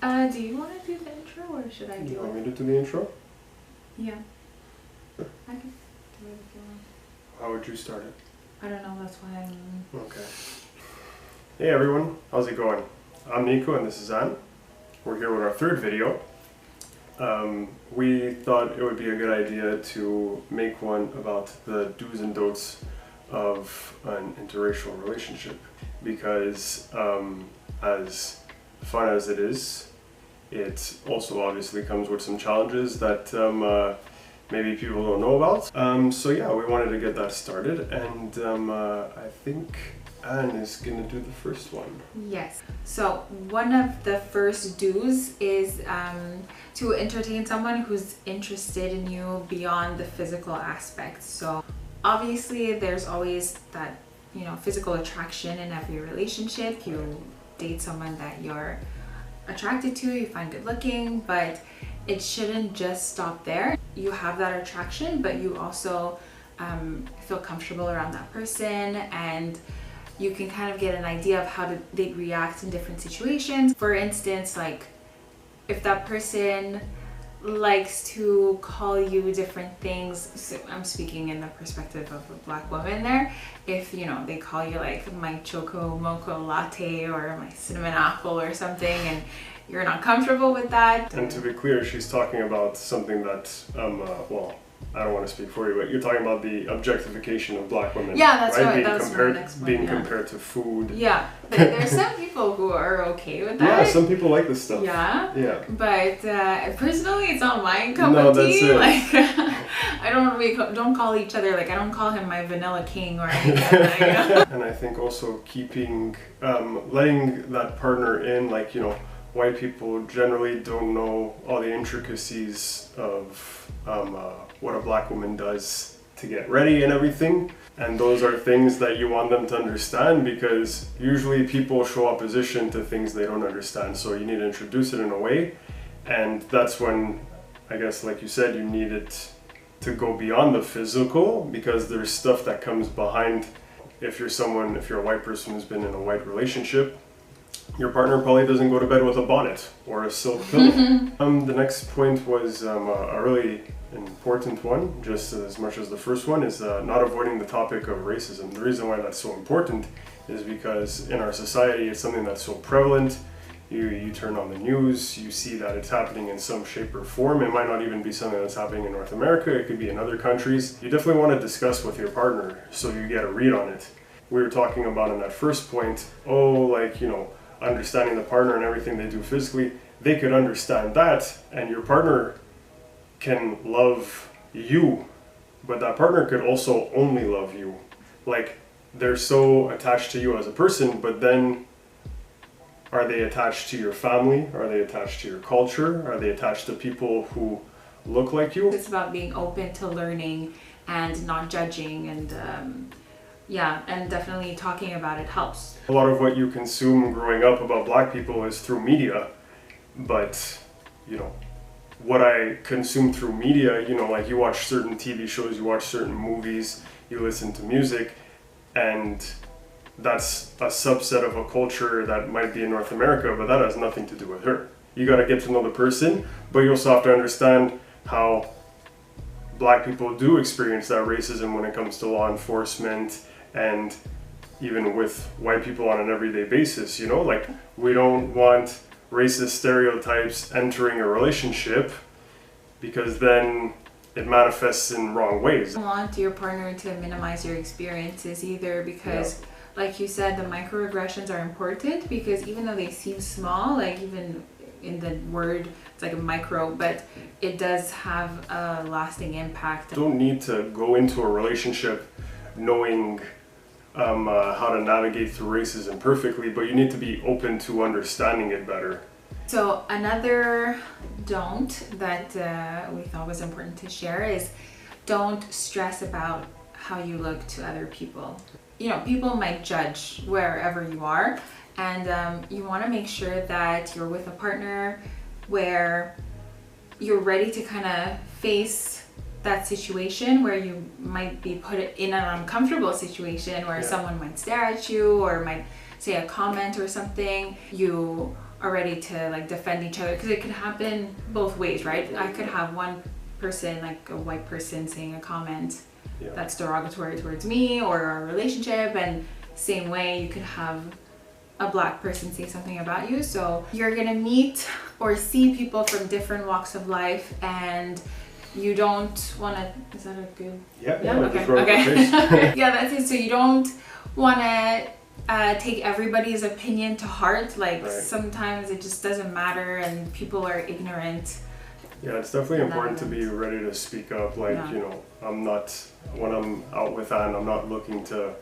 Do you want to do the intro or should I do it? You want me to do the intro? Yeah. Sure. I can do it if you want. How would you start it? I don't know, that's why I'm... Okay. Hey everyone, how's it going? I'm Nico and this is Anne. We're here with our third video. We thought it would be a good idea to make one about the do's and don'ts of an interracial relationship because as fun as it is, it also obviously comes with some challenges that maybe people don't know about. So yeah, we wanted to get that started, and I think Anne is gonna do the first one. Yes. So one of the first do's is to entertain someone who's interested in you beyond the physical aspects. So obviously there's always that, you know, physical attraction in every relationship. You date someone that you're attracted to, you find good looking, but it shouldn't just stop there. You have that attraction, but you also feel comfortable around that person, and you can kind of get an idea of how they'd react in different situations. For instance, like if that person likes to call you different things, so I'm speaking in the perspective of a black woman there, if you know they call you like my choco mocha latte or my cinnamon apple or something and you're not comfortable with that. And to be clear, she's talking about something that well, I don't want to speak for you, but you're talking about the objectification of black women. Yeah, that's right. Being That was compared, my next one, being yeah. compared to food. Yeah, but there's some people who are okay with that. Yeah, some people like this stuff. Yeah. Yeah. But personally, it's not my cup No, of that's tea. it. Like, I don't call each other, like I don't call him my vanilla king or anything like that, you know? And I think also keeping, letting that partner in, like, you know, white people generally don't know all the intricacies of what a black woman does to get ready and everything. And those are things that you want them to understand, because usually people show opposition to things they don't understand. So you need to introduce it in a way. And that's when, I guess, like you said, you need it to go beyond the physical, because there's stuff that comes behind. If you're a white person who's been in a white relationship, your partner probably doesn't go to bed with a bonnet or a silk pillow. The next point was a really important one, just as much as the first one, is not avoiding the topic of racism. The reason why that's so important is because in our society it's something that's so prevalent. You turn on the news, you see that it's happening in some shape or form. It might not even be something that's happening in North America, it could be in other countries. You definitely want to discuss with your partner so you get a read on it. We were talking about in that first point, like, you know, understanding the partner and everything they do physically. They could understand that, and your partner can love you, but that partner could also only love you. Like, they're so attached to you as a person, but then are they attached to your family? Are they attached to your culture? Are they attached to people who look like you? It's about being open to learning and not judging, and yeah, and definitely talking about it helps. A lot of what you consume growing up about black people is through media, but you know, what I consume through media, you know, like you watch certain TV shows, you watch certain movies, you listen to music, and that's a subset of a culture that might be in North America, but that has nothing to do with her. You gotta get to know the person, but you also have to understand how black people do experience that racism when it comes to law enforcement and even with white people on an everyday basis, you know? Like, we don't want racist stereotypes entering a relationship, because then it manifests in wrong ways. You don't want your partner to minimize your experiences either, because like you said, the microaggressions are important, because even though they seem small, like even in the word it's like a micro, but it does have a lasting impact. You don't need to go into a relationship knowing how to navigate through racism perfectly, but you need to be open to understanding it better. So another don't that we thought was important to share is don't stress about how you look to other people. You know, people might judge wherever you are, and you want to make sure that you're with a partner where you're ready to kind of face that situation where you might be put in an uncomfortable situation where someone might stare at you or might say a comment or something. You are ready to like defend each other, because it could happen both ways, right? I could have one person, like a white person, saying a comment that's derogatory towards me or our relationship, and same way you could have a black person say something about you. So you're gonna meet or see people from different walks of life, and you don't want to, is that a good? Okay. Yeah, that's it. So you don't want to take everybody's opinion to heart. Like sometimes it just doesn't matter and people are ignorant. Yeah, it's definitely important to be ready to speak up. Like, you know, I'm not, when I'm out with Anne, I'm not looking to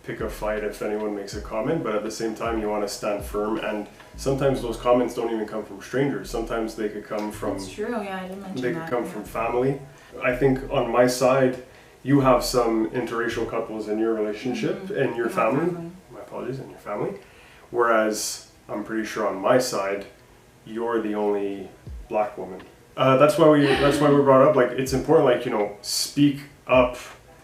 pick a fight if anyone makes a comment, but at the same time you want to stand firm, and sometimes those comments don't even come from strangers. Sometimes they could come from, that's true, yeah, I didn't mention they could come from family. I think on my side, you have some interracial couples in your relationship and your family. My apologies, in your family. Whereas I'm pretty sure on my side, you're the only black woman. That's why we brought up, like, it's important, like, you know, speak up.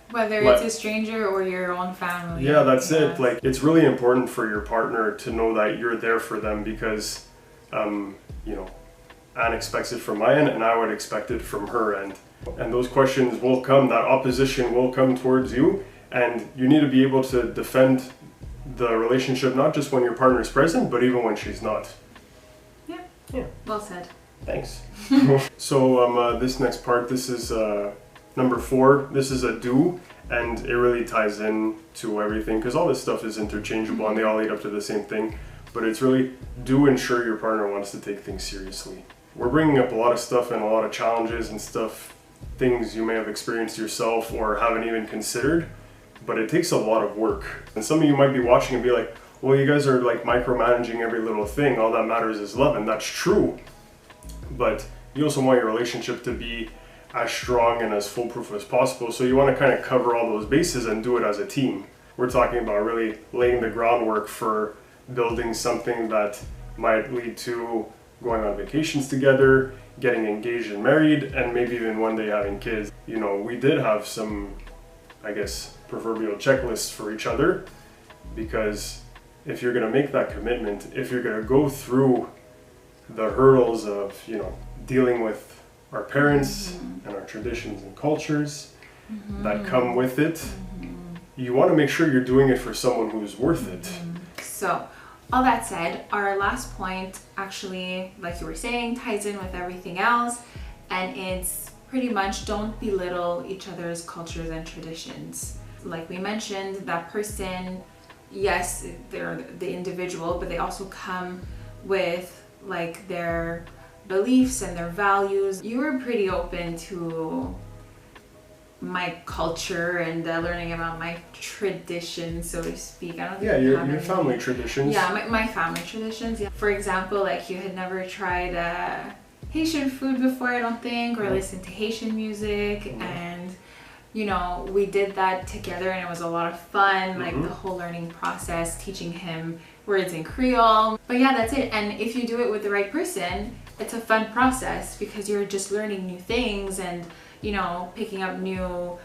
Whether it's a stranger or your own family. Yeah, that's it. Like, it's really important for your partner to know that you're there for them, because, you know, Anne expects it from my end, and I would expect it from her end. And those questions will come, that opposition will come towards you, and you need to be able to defend the relationship, not just when your partner is present, but even when she's not. Yeah. Well said. Thanks. So this next part, this is number 4. This is a do, and it really ties in to everything, because all this stuff is interchangeable and they all lead up to the same thing. But it's really, do ensure your partner wants to take things seriously. We're bringing up a lot of stuff and a lot of challenges and stuff, things you may have experienced yourself or haven't even considered, but it takes a lot of work. And some of you might be watching and be like, well, you guys are like micromanaging every little thing, all that matters is love, and that's true. But you also want your relationship to be as strong and as foolproof as possible, so you want to kind of cover all those bases and do it as a team. We're talking about really laying the groundwork for building something that might lead to going on vacations together, getting engaged and married, and maybe even one day having kids. You know, we did have some, I guess, proverbial checklists for each other, because if you're going to make that commitment, if you're going to go through the hurdles of, you know, dealing with our parents and our traditions and cultures that come with it, you want to make sure you're doing it for someone who's worth it. So, all that said, our last point actually, like you were saying, ties in with everything else, and it's pretty much don't belittle each other's cultures and traditions. Like we mentioned, that person, yes, they're the individual, but they also come with like their beliefs and their values. You were pretty open to my culture and learning about my traditions, so to speak. I don't think your family traditions. Yeah, my family traditions. Yeah. For example, like you had never tried Haitian food before, I don't think, or listened to Haitian music, and you know, we did that together and it was a lot of fun, like the whole learning process, teaching him words in Creole. But yeah, that's it. And if you do it with the right person, it's a fun process because you're just learning new things and, you know, picking up new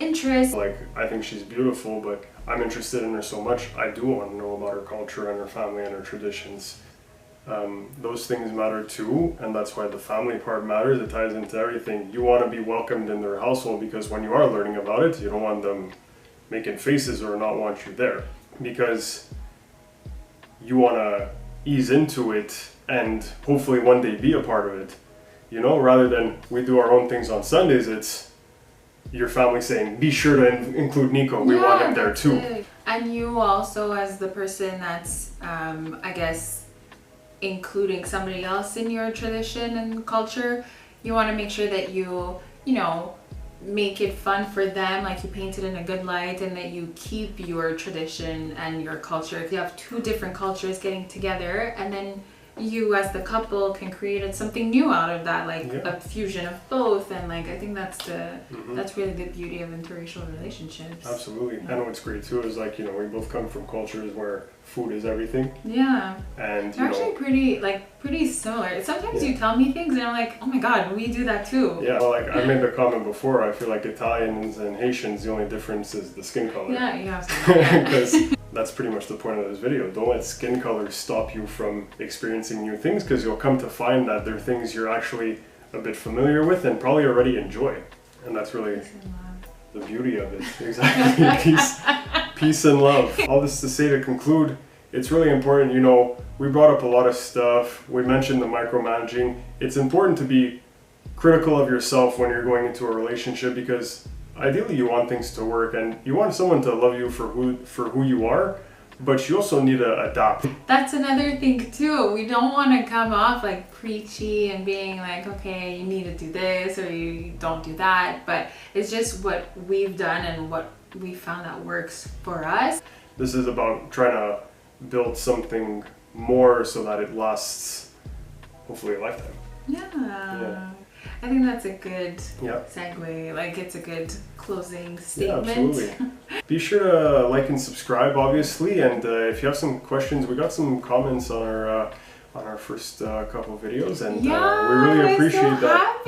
interests. Like, I think she's beautiful, but I'm interested in her so much, I do want to know about her culture and her family and her traditions. Those things matter too, and that's why the family part matters. It ties into everything. You want to be welcomed in their household, because when you are learning about it, you don't want them making faces or not want you there, because you want to ease into it and hopefully one day be a part of it, you know, rather than we do our own things on Sundays. It's your family saying, be sure to include Nico, we want him there too. It. And you also, as the person that's I guess including somebody else in your tradition and culture, you want to make sure that you know, make it fun for them, like you paint it in a good light, and that you keep your tradition and your culture. If you have two different cultures getting together, and then you as the couple can create something new out of that, like a fusion of both. And like I think that's that's really the beauty of interracial relationships. Absolutely. And what's great too is, like, you know, we both come from cultures where food is everything. Yeah. And they're actually pretty similar. Sometimes you tell me things and I'm like, oh my god, we do that too. Yeah, well, like I made the comment before, I feel like Italians and Haitians, the only difference is the skin color. Yeah, you have some. Because that's pretty much the point of this video. Don't let skin color stop you from experiencing new things, because you'll come to find that they're things you're actually a bit familiar with and probably already enjoy. And that's really the beauty of it. Exactly. Peace and love. All this to say, to conclude, it's really important, you know, we brought up a lot of stuff. We mentioned the micromanaging. It's important to be critical of yourself when you're going into a relationship, because ideally you want things to work and you want someone to love you for who you are, but you also need to adapt. That's another thing too. We don't want to come off like preachy and being like, okay, you need to do this or you don't do that, but it's just what we've done and what we found that works for us. This is about trying to build something more so that it lasts hopefully a lifetime. Yeah. I think that's a good Yeah. segue. Like, it's a good closing statement. Yeah, absolutely. Be sure to like and subscribe, obviously, and if you have some questions, we got some comments on our first couple videos, and we really appreciate that.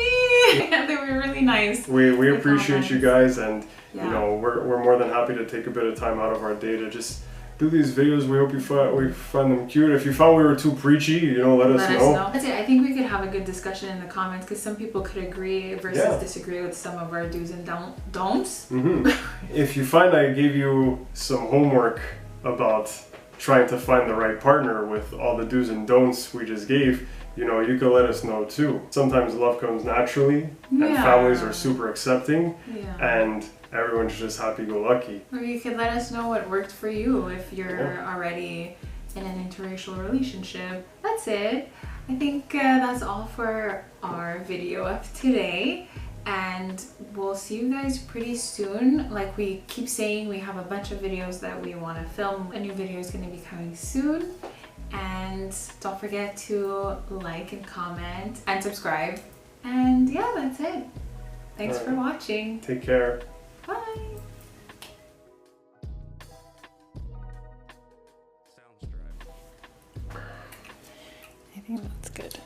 Yeah, they were really nice. We appreciate you guys, and Yeah. you know, we're more than happy to take a bit of time out of our day to just do these videos. We hope we find them cute. If you found we were too preachy, you know, let us know. That's it. I think we could have a good discussion in the comments, because some people could agree versus disagree with some of our do's and don'ts. If you find I gave you some homework about trying to find the right partner with all the do's and don'ts we just gave, you know, you can let us know too. Sometimes love comes naturally, and families are super accepting, and everyone's just happy-go-lucky. Or you could let us know what worked for you if you're already in an interracial relationship. That's it. I think that's all for our video of today, and we'll see you guys pretty soon. Like we keep saying, we have a bunch of videos that we want to film. A new video is going to be coming soon, and don't forget to like and comment and subscribe. And yeah, that's it. Thanks for watching. Take care. Bye. I think that's good.